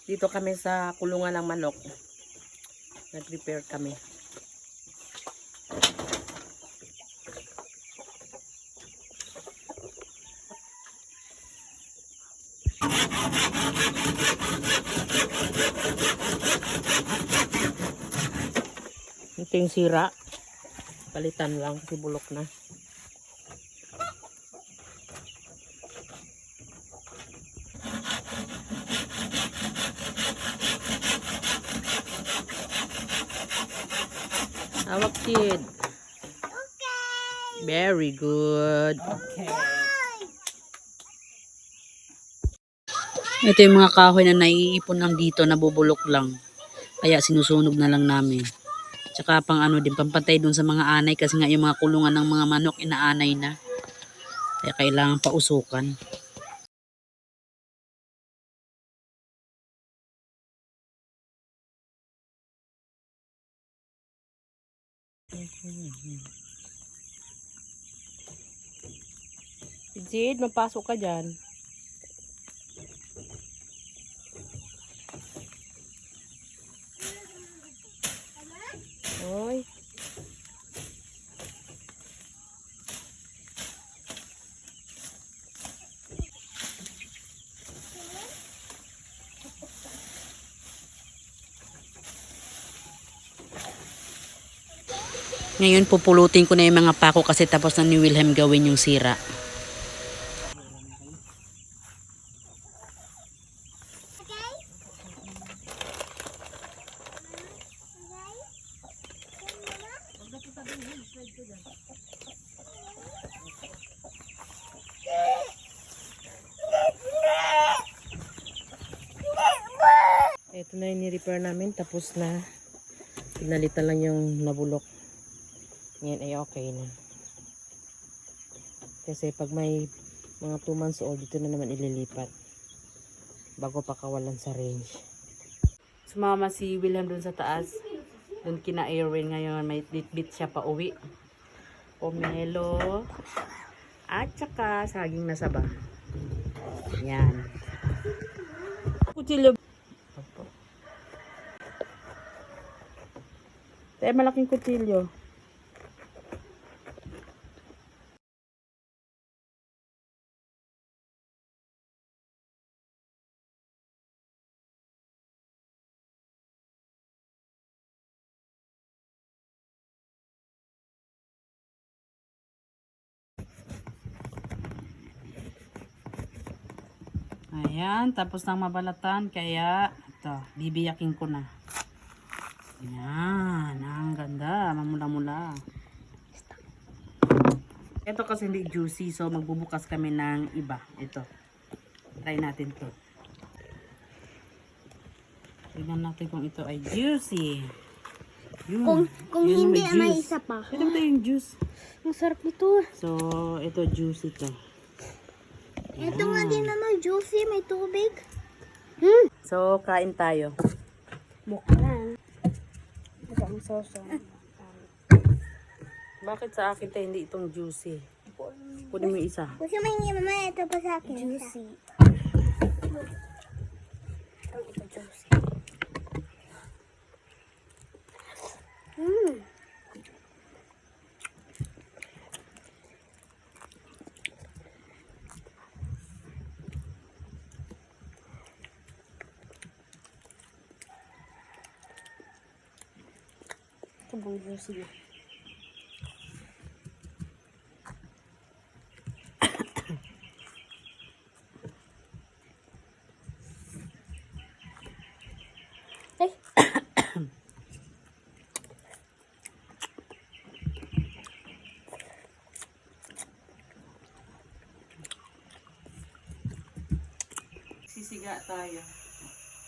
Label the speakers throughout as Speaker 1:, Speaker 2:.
Speaker 1: Dito kami sa kulungan ng manok. Nag-prepare kami. Ito yung sira. Palitan lang kasi bulok na. Hawak, kid. Okay. Very good. Okay. Ito yung mga kahoy na naiipon lang dito, nabubulok lang. Kaya sinusunog na lang namin. Tsaka pang ano din, pampantay dun sa mga anay kasi nga yung mga kulungan ng mga manok inaanay na. Kaya kailangan pausukan. Jade, mapasok ka dyan. Oy. Ngayon pupulutin ko na yung mga pako kasi tapos na ni Wilhelm gawin yung sira. Ito na yung ni-repair namin, tapos na. Pinalitan lang yung nabulok. Ngayon ay okay na. Kasi pag may mga 2 months old, dito na naman ililipat. Bago pa kawalan sa range. Sumama si Wilhelm dun sa taas. Dun kina Erwin ngayon, may bit-bit siya pa uwi. Pomelo. At saka saging na saba. Yan. Kutsilyo. Tayo malaking kutsilyo. Ayan, tapos nang mabalatan, kaya ito, bibiyakin ko na. Ayan, ang ganda, mamula-mula. Ito kasi hindi juicy, so magbubukas kami ng iba. Ito, try natin to. Tignan natin kung ito ay juicy. Yun,
Speaker 2: kung
Speaker 1: yun
Speaker 2: hindi, may isa pa.
Speaker 1: Ito yung juice.
Speaker 2: Masarap ito.
Speaker 1: So, ito juicy to.
Speaker 2: Ito nga din naman, juicy, may tubig.
Speaker 1: So, kain tayo.
Speaker 2: Bukan. Ito ang sauce.
Speaker 1: Bakit sa akin tayo hindi itong juicy? Kunin mo yung isa.
Speaker 2: Kasi may hindi mama, ito pa sa akin. Juicy. Ito juicy. Ito bang juicy?
Speaker 1: Sisiga tayo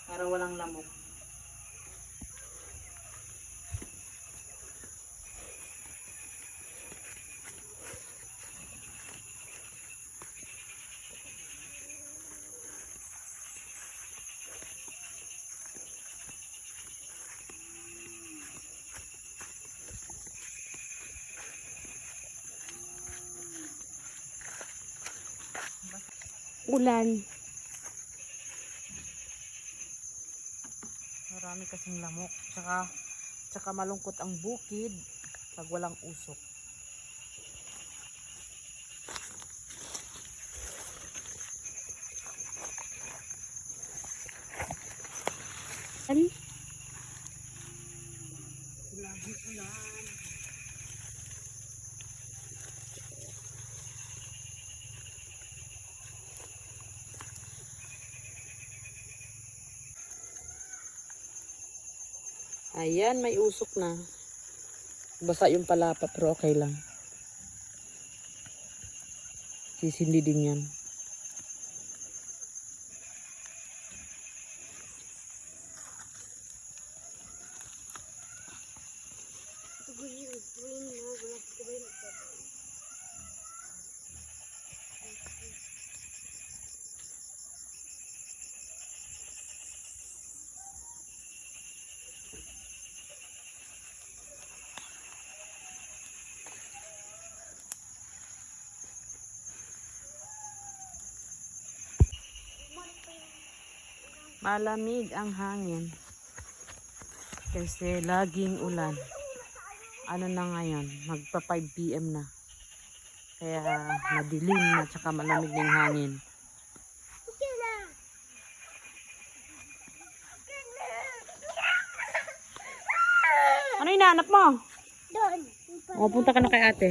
Speaker 1: para walang lamok.
Speaker 2: Ulan.
Speaker 1: Marami kasing lamok. Tsaka malungkot ang bukid pag walang usok. Ano? Ulan. Ayan, may usok na. Basa yung palapa pero okay lang. Sisindi din yan. Malamig ang hangin. Kasi laging ulan. Ano na ngayon? Magpa 5 PM na. Kaya madilim na tsaka malamig na yung hangin. Ano hinahanap mo?
Speaker 2: Doon.
Speaker 1: O, punta ka na kay ate.